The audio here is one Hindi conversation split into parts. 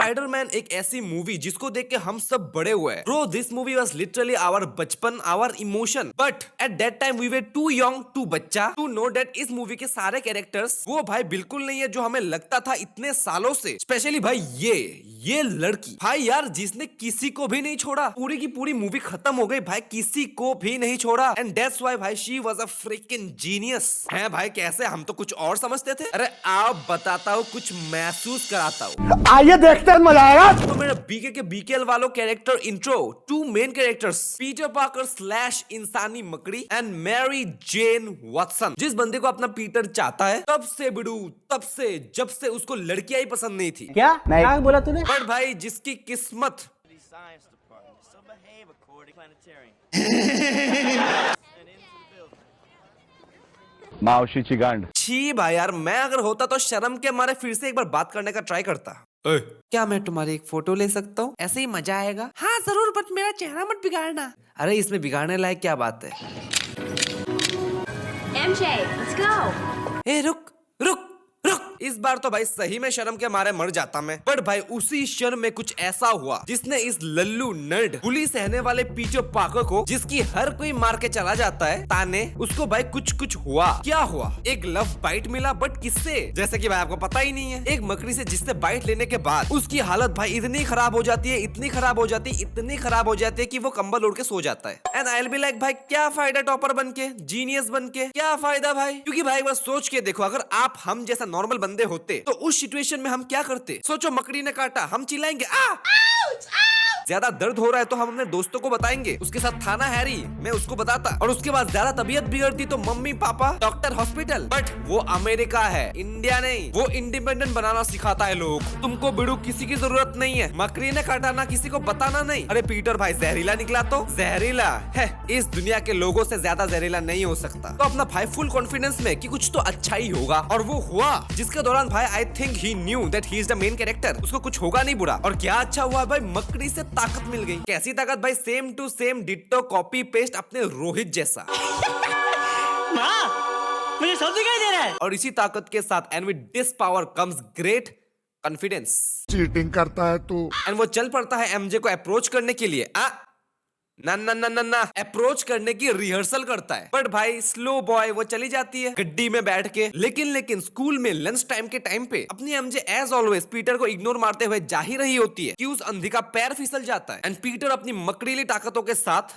स्पाइडरमैन एक ऐसी मूवी जिसको देख के हम सब बड़े हुए हैं। Bro this movie was literally our बचपन, our emotion, but at that time we were too young, too बच्चा टू नो दैट इस मूवी के सारे कैरेक्टर्स वो भाई बिल्कुल नहीं है जो हमें लगता था इतने सालों से। स्पेशली भाई ये लड़की भाई यार जिसने किसी को भी नहीं छोड़ा, पूरी की पूरी मूवी खत्म हो गई भाई, किसी को भी नहीं छोड़ा। एंड दैट्स व्हाई भाई she was a fricking genius. है भाई कैसे, हम तो कुछ और समझते थे। अरे आप बताता हूँ, कुछ महसूस कराता हूँ, आइए देखते हैं, मजा आएगा। तो मेरा बीके के बीकेएल वालों character intro. Two main characters Peter Parker slash इंसानी मकड़ी एंड मैरी जेन वाटसन। जिस बंदे को अपना पीटर चाहता है तब से बिडू, तब से जब से उसको लड़कियां ही पसंद नहीं थी। क्या क्या बोला तूने? पर भाई जिसकी किस्मत मावशीची गांड। छी भाई यार, मैं अगर होता तो शर्म के मारे फिर से एक बार बात करने का ट्राई करता। क्या मैं तुम्हारी एक फोटो ले सकता हूँ? ऐसे ही मजा आएगा। हाँ जरूर, बट मेरा चेहरा मत बिगाड़ना। अरे इसमें बिगाड़ने लायक क्या बात है? MJ, let's go. ए रुक रुक रुक, इस बार तो भाई सही में शर्म के मारे मर जाता मैं। पर भाई उसी क्षण में कुछ ऐसा हुआ जिसने इस लल्लू नर्ड बुली सहने वाले पीटर पार्कर को, जिसकी हर कोई मार के चला जाता है ताने, उसको भाई कुछ हुआ। क्या हुआ? एक लव बाइट मिला, बट किससे? जैसे कि भाई आपको पता ही नहीं है। एक मकड़ी से, जिससे बाइट लेने के बाद उसकी हालत भाई इतनी खराब हो जाती है, इतनी खराब हो जाती है, इतनी खराब हो जाती है कि वो कंबल ओढ़ के सो जाता है। And I will be like भाई क्या फायदा टॉपर बन के, जीनियस बन के, क्या फायदा भाई? क्योंकि भाई एक बार सोच के देखो, अगर आप हम जैसा नॉर्मल बंदे होते तो उस सिचुएशन में हम क्या करते? सोचो मकड़ी ने काटा, हम चिल्लाएंगे आ! ज्यादा दर्द हो रहा है तो हम अपने दोस्तों को बताएंगे, उसके साथ थाना हैरी, मैं उसको बताता। और उसके बाद ज्यादा तबीयत बिगड़ती तो mummy papa doctor hospital. But वो अमेरिका है, इंडिया नहीं। वो इंडिपेंडेंट बनाना सिखाता है लोग। तुमको बिड़ू किसी की जरूरत नहीं है, मकड़ी ने काटा ना, किसी को बताना नहीं। अरे पीटर भाई जहरीला निकला तो जहरीला है, इस दुनिया के लोगों से ज्यादा जहरीला नहीं हो सकता। तो अपना भाई फुल कॉन्फिडेंस में कि कुछ तो अच्छा ही होगा, और वो हुआ। जिसके दौरान भाई I think he knew that he is the main character, उसको कुछ होगा नहीं बुरा। और क्या अच्छा हुआ भाई, मकड़ी से ताकत मिल गई। कैसी ताकत भाई? Same to same ditto copy paste अपने रोहित जैसा। माँ, मुझे सब दिखाई दे रहा है। और इसी ताकत के साथ and with this power comes great confidence. Cheating करता है तू। एंड वो चल पड़ता है एमजे को अप्रोच करने के लिए। ना अप्रोच करने की रिहर्सल करता है। बट भाई स्लो बॉय, वो चली जाती है गड्डी में बैठ के। लेकिन स्कूल में लंच टाइम के टाइम पे अपनी एमजे एज ऑलवेज पीटर को इग्नोर मारते हुए जा ही रही होती है कि उस अंधी का पैर फिसल जाता है। एंड पीटर अपनी मकड़ीली ताकतों के साथ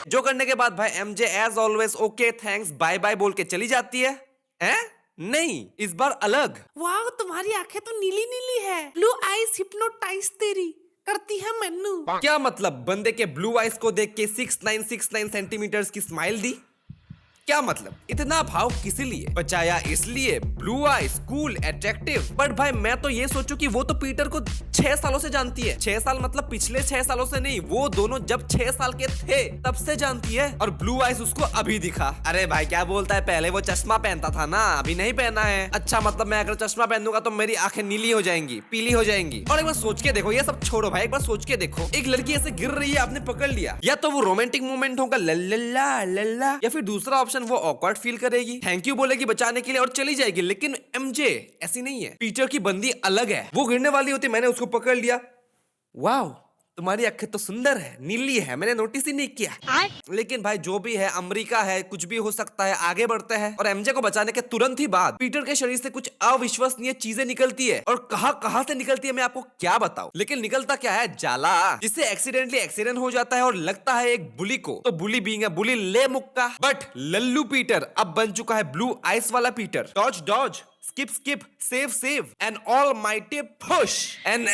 जो करने के बाद भाई MJ as always okay thanks bye bye बोल के चली जाती है। हैं? नहीं, इस बार अलग। वाह तुम्हारी आंखें तो नीली नीली है, ब्लू आईज हिप्नोटाइज तेरी करती है मन्नू। क्या मतलब? बंदे के ब्लू आइज को देख के 6969 सेंटीमीटर्स की स्माइल दी? क्या मतलब? इतना भाव किस लिए बचाया? इसलिए blue eyes cool attractive. But भाई मैं तो ये सोचूं कि वो तो पीटर को 6 सालों से जानती है। 6 साल मतलब पिछले 6 सालों से नहीं, वो दोनों जब 6 साल के थे तब से जानती है। और ब्लू आइज उसको अभी दिखा। अरे भाई क्या बोलता है, पहले वो चश्मा पहनता था ना, अभी नहीं पहना है। अच्छा मतलब मैं अगर चश्मा पहनूंगा तो मेरी आंखें नीली हो जाएंगी, पीली हो जाएंगी। और एक बार सोच के देखो, ये सब छोड़ो भाई, एक बार सोच के देखो, एक लड़की ऐसे गिर रही है, आपने पकड़ लिया, या तो वो रोमांटिक मोमेंट होगा लल्ला लल्ला, या फिर दूसरा ऑप्शन वो ऑकवर्ड फील करेगी, थैंक यू बोलेगी बचाने के लिए और चली जाएगी। लेकिन एमजे ऐसी नहीं है, पीटर की बंदी अलग है। वो गिरने वाली होती, मैंने उसको पकड़ लिया, वाओ तुम्हारी आंखें तो सुंदर है, नीली है, मैंने नोटिस ही नहीं किया। लेकिन भाई जो भी है, अमेरिका है, कुछ भी हो सकता है, आगे बढ़ते हैं। और एमजे को बचाने के तुरंत ही बाद पीटर के शरीर से कुछ अविश्वसनीय चीजें निकलती है। और कहां से निकलती है मैं आपको क्या बताऊं। लेकिन निकलता क्या है? जाला, जिससे एक्सीडेंटली एक्सीडेंट हो जाता है और लगता है एक बुली को। तो बुली बीइंग है, बुली ले मुक्का। बट लल्लू पीटर अब बन चुका है ब्लू आइस वाला Peter. Dodge dodge, skip skip, save save and almighty push. And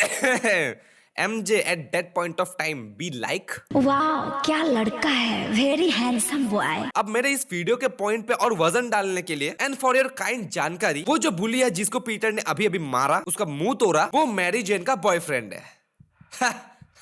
MJ at that point of time be like, वाह क्या लड़का है, वेरी हैंडसम बॉय। अब मेरे इस वीडियो के पॉइंट पे और वजन डालने के लिए एंड फॉर योर काइंड जानकारी, वो जो बुली है जिसको पीटर ने अभी अभी मारा, उसका मुंह तोड़ा, वो मैरी जेन का बॉयफ्रेंड है।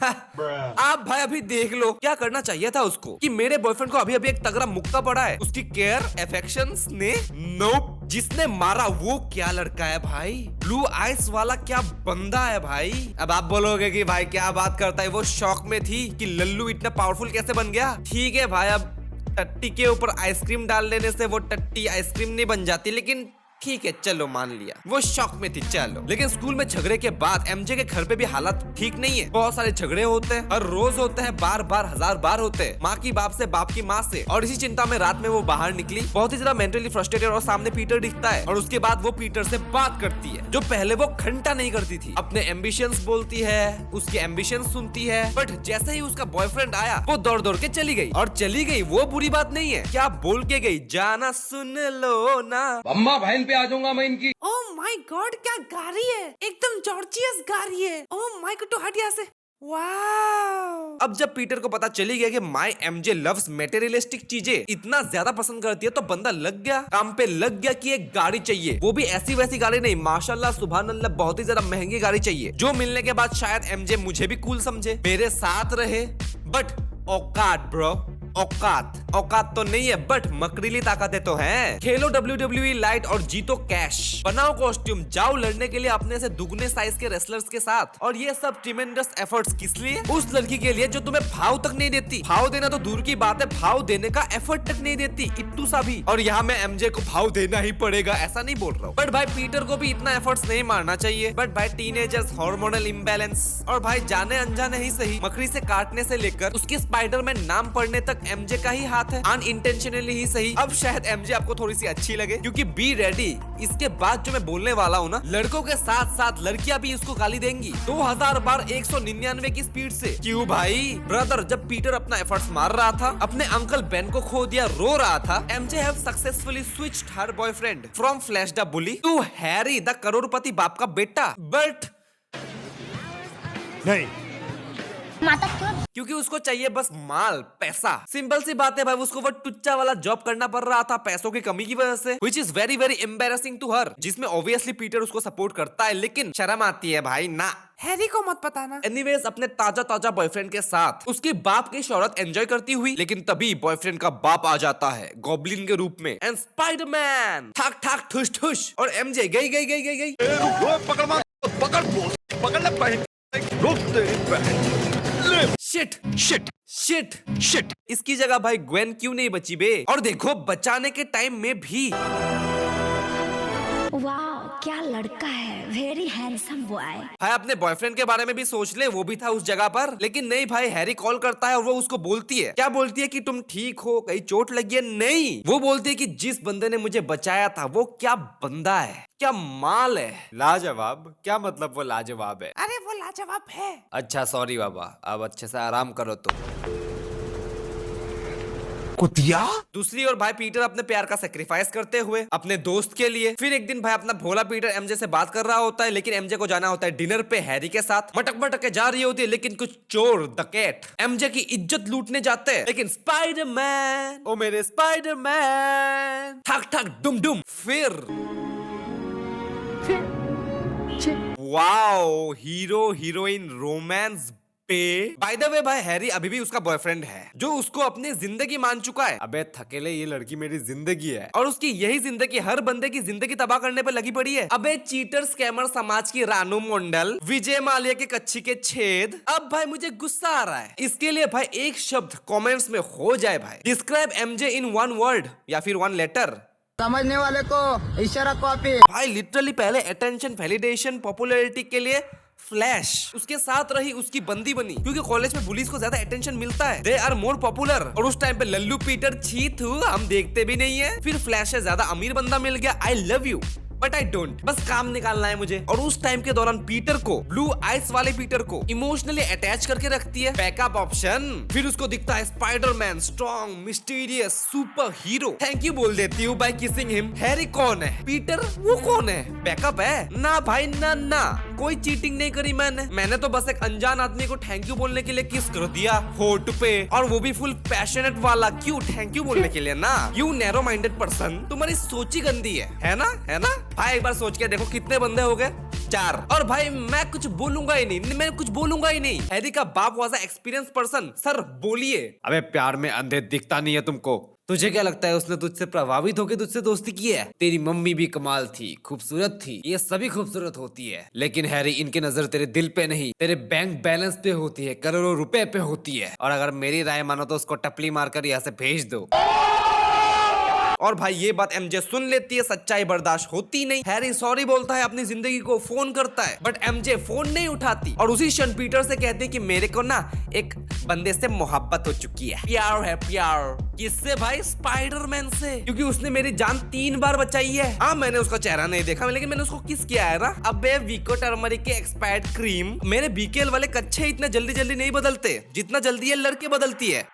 आप भाई अभी देख लो, क्या करना चाहिए था उसको कि मेरे बॉयफ्रेंड को अभी अभी एक तगड़ा मुक्का पड़ा है, उसकी केयर अफेक्शंस ने नो। जिसने मारा वो क्या लड़का है भाई, ब्लू आइस वाला क्या बंदा है भाई। अब आप बोलोगे कि भाई क्या बात करता है, वो शौक में थी कि लल्लू इतना पावरफुल कैसे बन गया। ठीक है भाई, अब टट्टी के ऊपर आइसक्रीम डाल देने से वो टट्टी आइसक्रीम नहीं बन जाती, लेकिन ठीक है चलो मान लिया, वो शॉक में थी चलो। लेकिन स्कूल में झगड़े के बाद एमजे के घर पे भी हालात ठीक नहीं है। बहुत सारे झगड़े होते हैं, हर रोज होते हैं, बार बार हजार बार होते हैं, माँ की बाप से, बाप की माँ से। और इसी चिंता में रात में वो बाहर निकली, बहुत ही ज्यादा मेंटली फ्रस्ट्रेटेड, और सामने पीटर दिखता है। और उसके बाद वो पीटर से बात करती है, जो पहले वो घंटा नहीं करती थी। अपने एम्बिशंस बोलती है, उसके एम्बिशंस सुनती है, बट जैसे ही उसका बॉयफ्रेंड आया वो दौड़ दौड़ के चली गई। और चली गई वो बुरी बात नहीं है, क्या बोल के गई, जाना सुन लो ना, अम्मा बहन पे आ जाऊंगा मैं इनकी। ओह माय गॉड, क्या गा रही है, एकदम जॉर्जियस गा रही है। ओह माय गॉड, तो हट यहाँ से। वाओ। अब जब पीटर को पता चली गया कि माई एमजे लव्स मेटेरियलिस्टिक चीजें इतना ज्यादा पसंद करती है, तो बंदा लग गया, काम पे लग गया कि एक गाड़ी चाहिए, वो भी ऐसी वैसी गाड़ी नहीं, माशाल्लाह सुभान अल्लाह, बहुत ही ज्यादा महंगी गाड़ी चाहिए, जो मिलने के बाद शायद एमजे मुझे भी कूल समझे, मेरे साथ रहे। बट औकात ब्रो, औकात औकात तो नहीं है, बट मकरीली ताकतें तो हैं। खेलो WWE लाइट और जीतो कैश, बनाओ कॉस्ट्यूम, जाओ लड़ने के लिए अपने से दुगने साइज के रेसलर्स के साथ। और ये सब ट्रिमेंडस एफर्ट्स किस लिए? उस लड़की के लिए जो तुम्हें भाव तक नहीं देती। भाव देना तो दूर की बात है, भाव देने का एफर्ट तक नहीं देती, इत्तू सा भी। और यहाँ मैं एमजे को भाव देना ही पड़ेगा ऐसा नहीं बोल रहा हूँ, बट भाई पीटर को भी इतना एफर्ट्स नहीं मारना चाहिए। बट भाई टीनेजर्स, हार्मोनल इम्बैलेंस, और भाई जाने अनजाने ही सही, मकड़ी से काटने से लेकर उसके स्पाइडरमैन नाम पढ़ने तक एमजे का ही हाथ है, अनइंटेंशनली ही सही। अब शायद एमजे आपको थोड़ी सी अच्छी लगे, क्योंकि बी रेडी, इसके बाद जो मैं बोलने वाला हूँ ना, लड़कों के साथ साथ लड़कियां भी इसको गाली देंगी 2000 बार 199 की स्पीड से। क्यों भाई ब्रदर, जब पीटर अपना एफर्ट्स मार रहा था, अपने अंकल बेन को खो दिया, रो रहा था, MJ have successfully switched her boyfriend from Flash the bully to Harry the crorepati बाप का बेटा। बट नहीं, क्योंकि उसको चाहिए बस माल, पैसा, सिंपल सी बात है भाई। उसको वो टुच्चा वाला जॉब करना पड़ रहा था पैसों की कमी की वजह से, which is very very embarrassing to her, जिसमें obviously पीटर उसको सपोर्ट करता है, लेकिन शर्म आती है भाई ना। हैरी को मत बताना। एनीवेज, अपने ताजा ताजा बॉयफ्रेंड के साथ उसके बाप की शौहरत एंजॉय करती हुई, लेकिन तभी बॉयफ्रेंड का बाप आ जाता है गॉब्लिन के रूप में, एंड स्पाइडरमैन ठाक ठाक ठुस ठुस, और एमजे गई गई गई गई गई। शिट शिट शिट शिट, इसकी जगह भाई ग्वेन क्यों नहीं बची बे? और देखो बचाने के टाइम में भी, वाह क्या लड़का है, वेरी हैंडसम बॉय। भाई अपने बॉयफ्रेंड के बारे में भी सोच ले, वो भी था उस जगह पर। लेकिन नहीं भाई, हैरी कॉल करता है और वो उसको बोलती है, क्या बोलती है कि तुम ठीक हो, कहीं चोट लगी है? नहीं, वो बोलती है कि जिस बंदे ने मुझे बचाया था वो क्या बंदा है, क्या माल है, लाजवाब। क्या मतलब वो लाजवाब है? अरे वो लाजवाब है। अच्छा सॉरी बाबा, अब अच्छे से आराम करो तुम। कुतिया। दूसरी ओर भाई पीटर अपने प्यार का सेक्रीफाइस करते हुए अपने दोस्त के लिए, फिर एक दिन भाई अपना भोला पीटर एमजे से बात कर रहा होता है, लेकिन एमजे को जाना होता है डिनर पे हैरी के साथ। मटक मटक के जा रही होती है, लेकिन कुछ चोर डकैत एमजे की इज्जत लूटने जाते हैं, लेकिन स्पाइडरमैन, ओ मेरे स्पाइडरमैन, ठक ठक डुम डुम, फिर wow, hero heroine romance. By the way भाई हैरी अभी भी उसका बॉयफ्रेंड है, जो उसको अपनी जिंदगी मान चुका है। अबे थकेले, ये लड़की मेरी जिंदगी है, और उसकी यही जिंदगी हर बंदे की जिंदगी तबाह करने पे लगी पड़ी है। अबे चीटर, स्कैमर, समाज की रानू मंडल, विजय माल्या के कच्ची के छेद। अब भाई मुझे गुस्सा आ रहा है, इसके लिए भाई एक शब्द कमेंट्स में हो जाए भाई, describe MJ in one word या फिर वन लेटर। समझने वाले को इशारा कॉपी। भाई लिटरली पहले अटेंशन, वैलिडेशन, पॉपुलैरिटी के लिए फ्लैश, उसके साथ रही उसकी बंदी बनी, क्योंकि कॉलेज में बुलीज को ज्यादा अटेंशन मिलता है, दे आर मोर पॉपुलर। और उस टाइम पे लल्लू पीटर छी थू, हम देखते भी नहीं है। फिर फ्लैश से ज्यादा अमीर बंदा मिल गया, I love you but I don't, बस काम निकालना है मुझे। और उस टाइम के दौरान पीटर को, ब्लू आइस वाले पीटर को इमोशनली अटैच करके रखती है, बैकअप ऑप्शन। फिर उसको दिखता है Spiderman, strong, mysterious, super hero. Thank you बोल देती हूँ बाय किसिंग हिम। हैरी कौन है? पीटर वो कौन है? बैकअप है ना भाई, ना ना, कोई चीटिंग नहीं करी मैंने तो बस एक अनजान आदमी को थैंक यू बोलने के लिए किस कर दिया होठ पे, और वो भी फुल पैशनेट वाला। क्यों थैंक यू बोलने के लिए ना? यू नैरो माइंडेड पर्सन, तुम्हारी सोच ही गंदी है ना? है ना भाई? एक बार सोच के देखो कितने बंदे हो गए, 4। और भाई मैं कुछ बोलूंगा ही नहीं, मैं कुछ बोलूंगा ही नहीं। हैरी का बाप was a experience person. Sir बोलिए। अबे प्यार में अंधे दिखता नहीं है तुमको? तुझे क्या लगता है उसने तुझसे प्रभावित होकर तुझसे दोस्ती की है? तेरी मम्मी भी कमाल थी, खूबसूरत थी, ये सभी खूबसूरत होती है, लेकिन हैरी इनकी नजर तेरे दिल पे नहीं, तेरे बैंक बैलेंस पे होती है, करोड़ों रुपए पे होती है। और अगर मेरी राय मानो तो उसको टपली मारकर यहाँ से भेज दो। और भाई ये बात एमजे सुन लेती है, सच्चाई बर्दाश्त होती नहीं। हैरी सॉरी बोलता है, अपनी जिंदगी को फोन करता है, बट एमजे फोन नहीं उठाती और उसी क्षण पीटर से कहती है कि मेरे को ना एक बंदे से मोहब्बत हो चुकी है, प्यार है प्यार। किससे भाई? स्पाइडरमैन से, क्योंकि उसने मेरी जान 3 बार बचाई है। हाँ मैंने उसका चेहरा नहीं देखा, लेकिन मैंने उसको किस किया है ना। अबे विको टर्मरिक के एक्सपायर्ड क्रीम, मेरे बीकेएल वाले कच्चे इतने जल्दी जल्दी नहीं बदलते जितना जल्दी ये लड़के बदलती है।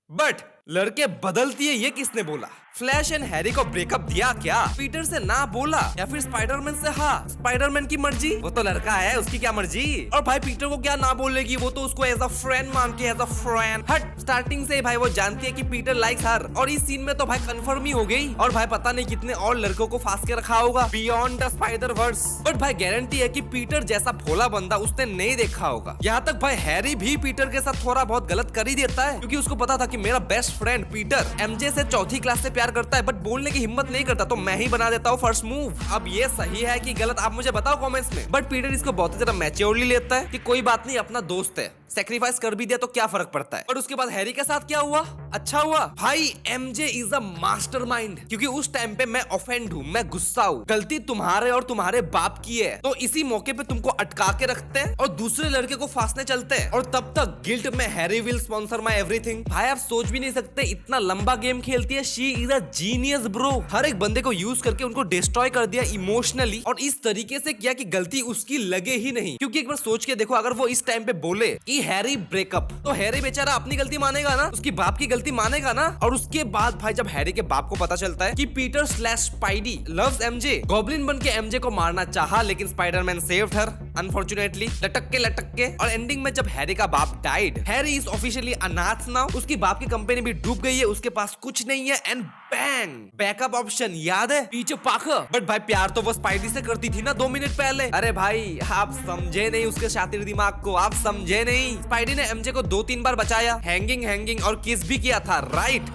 बट लड़के बदलती है ये किसने बोला? फ्लैश एंड हैरी को ब्रेकअप दिया क्या? पीटर से ना बोला या फिर स्पाइडरमैन से? हाँ स्पाइडरमैन की मर्जी, वो तो लड़का है, उसकी क्या मर्जी। और भाई पीटर को क्या ना बोलेगी, वो तो उसको एज अ फ्रेंड मानती है, एज अ फ्रेंड। हट, स्टार्टिंग से भाई वो जानती है कि पीटर लाइक्स हर, और इस सीन में तो भाई कंफर्म ही हो गई। और भाई पता नहीं कितने और लड़कों को फांस के रखा होगा बियॉन्ड द स्पाइडरवर्स। बट भाई गारंटी है कि पीटर जैसा भोला बंदा उसने नहीं देखा होगा। यहाँ तक भाई हैरी भी पीटर के साथ थोड़ा बहुत गलत कर ही देता है, क्योंकि उसको पता था कि मेरा बेस्ट फ्रेंड पीटर एमजे से चौथी क्लास से प्यार करता है, बट बोलने की हिम्मत नहीं करता, तो मैं ही बना देता हूँ फर्स्ट मूव। अब ये सही है कि गलत, आप मुझे बताओ कमेंट्स में। बट पीटर इसको बहुत ही ज्यादा मैच्योरली लेता है कि कोई बात नहीं, अपना दोस्त है, सैक्रिफाइस कर भी दिया तो क्या फर्क पड़ता है। और उसके बाद हैरी के साथ क्या हुआ? अच्छा हुआ भाई, एमजे इज अ मास्टरमाइंड, क्योंकि उस टाइम पे मैं ऑफेंड हूँ, मैं गुस्सा हूँ, गलती तुम्हारे और तुम्हारे बाप की है, तो इसी मौके पे तुमको अटका के रखते हैं और दूसरे लड़के को फांसने चलते हैं, और तब तक गिल्ट में Harry will sponsor my everything. भाई आप सोच भी नहीं सकते, इतना लंबा गेम खेलती है। She is a genius bro, हर एक बंदे को यूज करके उनको डिस्ट्रॉय कर दिया इमोशनली, और इस तरीके से किया कि गलती उसकी लगे ही नहीं। क्योंकि एक बार सोच के देखो, अगर वो इस टाइम पे बोले कि हैरी ब्रेकअप, तो हैरी बेचारा अपनी गलती मानेगा ना, उसकी बाप की गलती मानेगा ना। और उसके बाद भाई जब हैरी के बाप को पता चलता है कि Peter slash spidey loves MJ, goblin बन के एमजे को मारना चाहा, लेकिन स्पाइडरमैन सेव्ड हर अनफॉर्चुनेटली, लटक के। और एंडिंग में जब हैरी का बाप डाइड, हैरी इज ऑफिशियली अनाथ नाउ, उसकी बाप की कंपनी भी डूब गई है, उसके पास कुछ नहीं है, एंड बैंग बैकअप ऑप्शन, याद है पीछे पाखा। बट भाई प्यार तो वो स्पाइडी से करती थी ना 2 मिनट पहले। अरे भाई आप समझे नहीं उसके शातिर दिमाग को, आप समझे नहीं। स्पाइडी ने एमजे को 2-3 बार बचाया, हैंगिंग और किस भी किया था, राइट।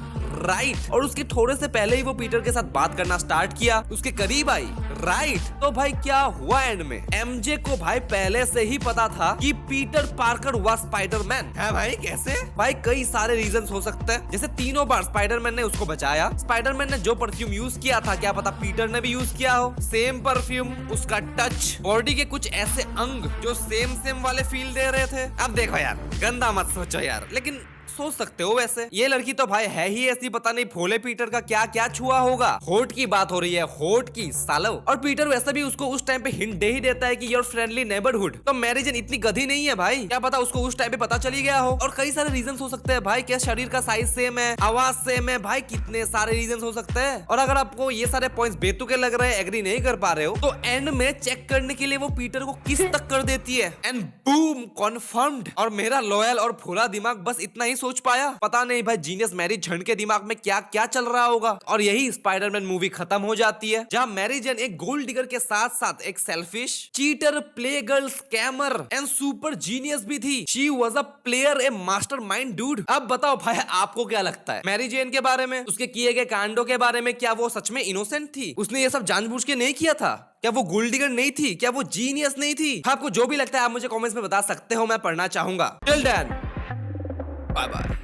और उसके थोड़े से पहले ही वो पीटर के साथ बात करना स्टार्ट किया, उसके करीब आई, राइट। तो भाई क्या हुआ एंड में? एमजे को भाई पहले से ही पता था कि पीटर पार्कर हुआ स्पाइडरमैन है। भाई कैसे? भाई कई सारे रीजंस हो सकते हैं, जैसे 3 बार स्पाइडरमैन ने उसको बचाया, स्पाइडरमैन ने जो परफ्यूम यूज किया था, क्या पता पीटर ने भी यूज किया हो सेम परफ्यूम, उसका टच, बॉडी के कुछ ऐसे अंग जो सेम वाले फील दे रहे थे। अब देखो यार, गंदा मत सोचो यार, लेकिन सोच सकते हो वैसे। ये लड़की तो भाई है ही ऐसी, पता नहीं भोले पीटर का क्या क्या छुआ होगा। होठ की बात हो रही है, होठ की सालो। और पीटर वैसे भी उसको उस टाइम पे हिंट दे ही देता है कि योर फ्रेंडली नेबरहुड। तो मैरी जेन इतनी गधी नहीं है भाई, क्या पता उसको उस टाइम पे पता चली गया हो। और कई सारे रीजन हो सकते हैं भाई, क्या शरीर का साइज सेम है, आवाज सेम है, भाई कितने सारे रीजन हो सकते हैं। और अगर आपको ये सारे पॉइंट्स बेतुके लग रहे हैं, एग्री नहीं कर पा रहे हो, तो एंड में चेक करने के लिए वो पीटर को किस तक कर देती है, एंड बूम कन्फर्म्ड। और मेरा लॉयल और भोला दिमाग बस इतना ही सोच पाया। पता नहीं भाई जीनियस मैरी जेन के दिमाग में क्या क्या चल रहा होगा। और यही स्पाइडरमैन मूवी खत्म हो जाती है, जहां मैरी जेन एक गोल्ड डिगर के साथ साथ एक selfish, cheater, play girl, scammer and super genius भी थी। She was a player, A mastermind dude. अब बताओ भाई आपको क्या लगता है मैरी जेन के बारे में, उसके किए गए कांडों के बारे में? क्या वो सच में इनोसेंट थी? उसने ये सब जानबूझ के नहीं किया था? क्या वो गोल्ड डिगर नहीं थी? क्या वो जीनियस नहीं थी? आपको जो भी लगता है आप मुझे कमेंट्स में बता सकते हो, मैं पढ़ना चाहूंगा। Till then bye bye.